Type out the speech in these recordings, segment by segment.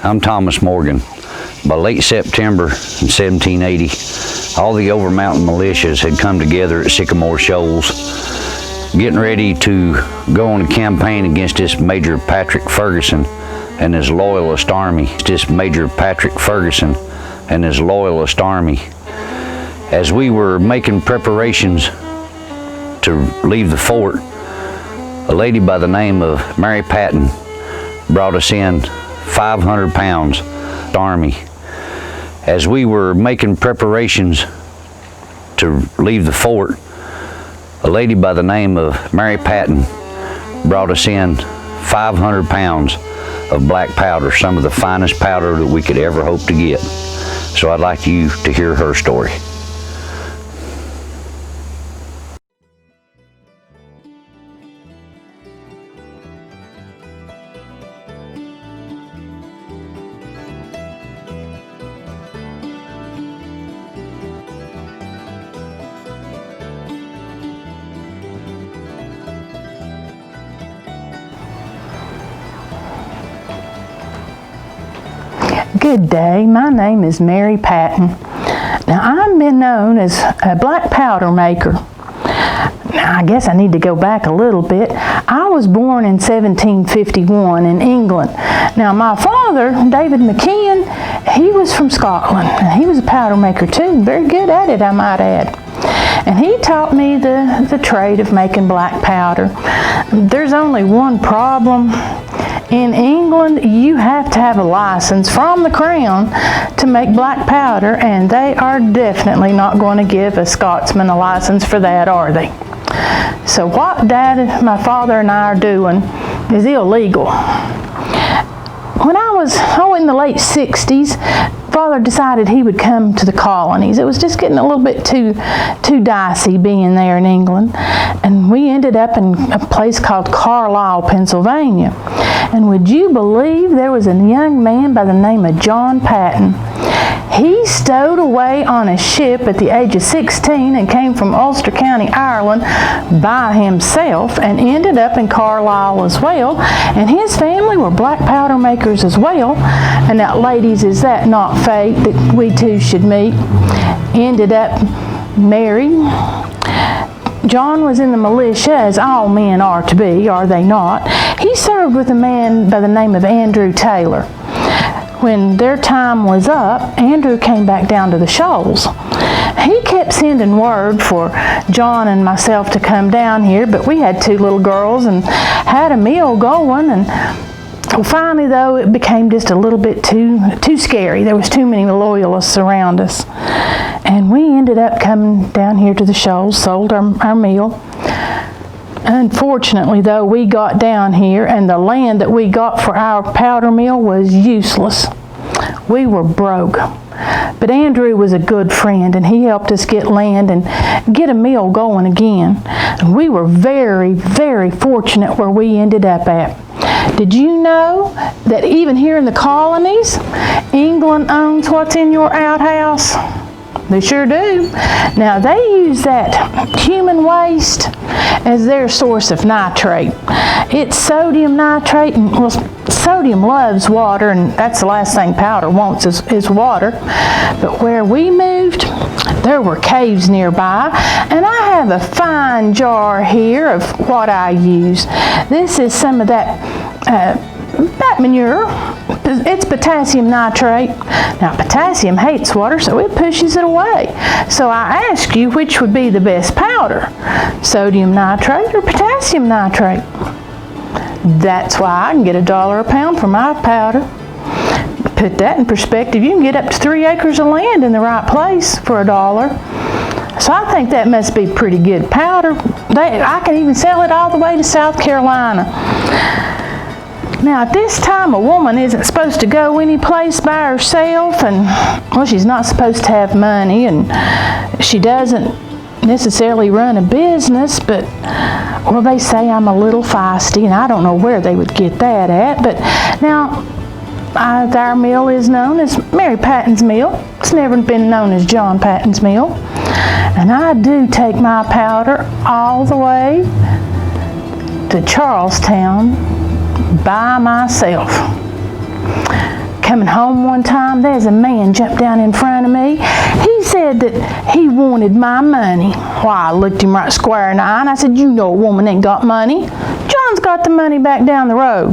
I'm Thomas Morgan. By late September in 1780, all the Over Mountain militias had come together at Sycamore Shoals, getting ready to go on a campaign against this Major Patrick Ferguson and his loyalist army. As we were making preparations to leave the fort, a lady by the name of Mary Patton brought us in 500 pounds army. As we were making preparations to leave the fort, a lady by the name of Mary Patton brought us in 500 pounds of black powder, some of the finest powder that we could ever hope to get. So I'd like you to hear her story. Good day, my name is Mary Patton. Now I've been known as a black powder maker. Now I guess I need to go back a little bit. I was born in 1751 in England. Now my father, David McKeon, he was from Scotland, and he was a powder maker too, very good at it I might add. And he taught me the trade of making black powder. There's only one problem. In England, you have to have a license from the Crown to make black powder, and they are definitely not going to give a Scotsman a license for that, are they? So what Dad, my father, and I are doing is illegal. When I was in the late 60s, Father decided he would come to the colonies. It was just getting a little bit too dicey being there in England. And we ended up in a place called Carlisle, Pennsylvania. And would you believe there was a young man by the name of John Patton? He stowed away on a ship at the age of 16 and came from Ulster County, Ireland by himself and ended up in Carlisle as well. And his family were black powder makers as well. And now, ladies, is that not fate that we two should meet? Ended up married. John was in the militia, as all men are to be, are they not? He served with a man by the name of Andrew Taylor. When their time was up, Andrew came back down to the Shoals. He kept sending word for John and myself to come down here, but we had two little girls and had a meal going, and finally, though, it became just a little bit too scary. There was too many loyalists around us. And we ended up coming down here to the Shoals, sold our meal. Unfortunately, though, we got down here and the land that we got for our powder mill was useless. We were broke. But Andrew was a good friend, and he helped us get land and get a mill going again. And we were very, very fortunate where we ended up at. Did you know that even here in the colonies, England owns what's in your outhouse? They sure do. Now, they use that human waste as their source of nitrate. It's sodium nitrate, and well, sodium loves water, and that's the last thing powder wants is water. But where we moved, there were caves nearby, and I have a fine jar here of what I use. This is some of that manure. It's potassium nitrate. Now, potassium hates water, so it pushes it away. So I ask you, which would be the best powder? Sodium nitrate or potassium nitrate? That's why I can get $1 a pound for my powder. Put that in perspective, you can get up to 3 acres of land in the right place for $1. So I think that must be pretty good powder. I can even sell it all the way to South Carolina. Now, at this time, a woman isn't supposed to go any place by herself, and, well, she's not supposed to have money, and she doesn't necessarily run a business, but, well, they say I'm a little feisty, and I don't know where they would get that at, but now, our mill is known as Mary Patton's Mill. It's never been known as John Patton's Mill. And I do take my powder all the way to Charlestown by myself. coming home one time, there's a man jumped down in front of me. He said that he wanted my money. Well, I looked him right square in the eye and I said, you know a woman ain't got money. John's got the money back down the road.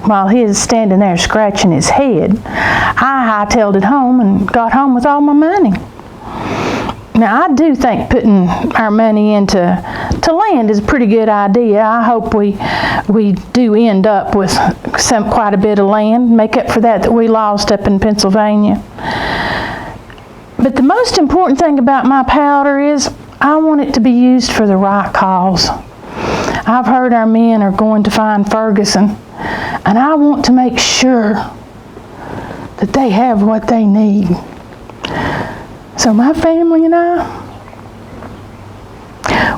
While he was standing there scratching his head, I hightailed it home and got home with all my money. Now, I do think putting our money into land is a pretty good idea. I hope we do end up with quite a bit of land, make up for that we lost up in Pennsylvania. But the most important thing about my powder is I want it to be used for the right cause. I've heard our men are going to find Ferguson, and I want to make sure that they have what they need. So my family and I,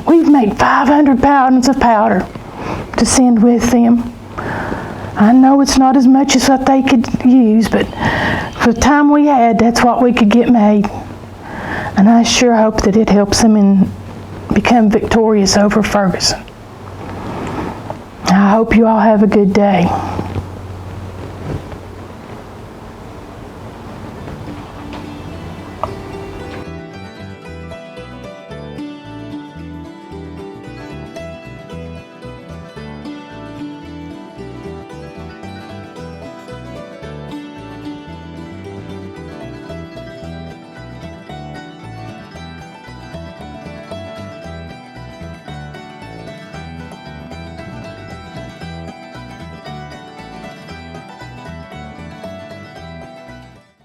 we've made 500 pounds of powder to send with them. I know it's not as much as what they could use, but for the time we had, that's what we could get made. And I sure hope that it helps them become victorious over Ferguson. I hope you all have a good day.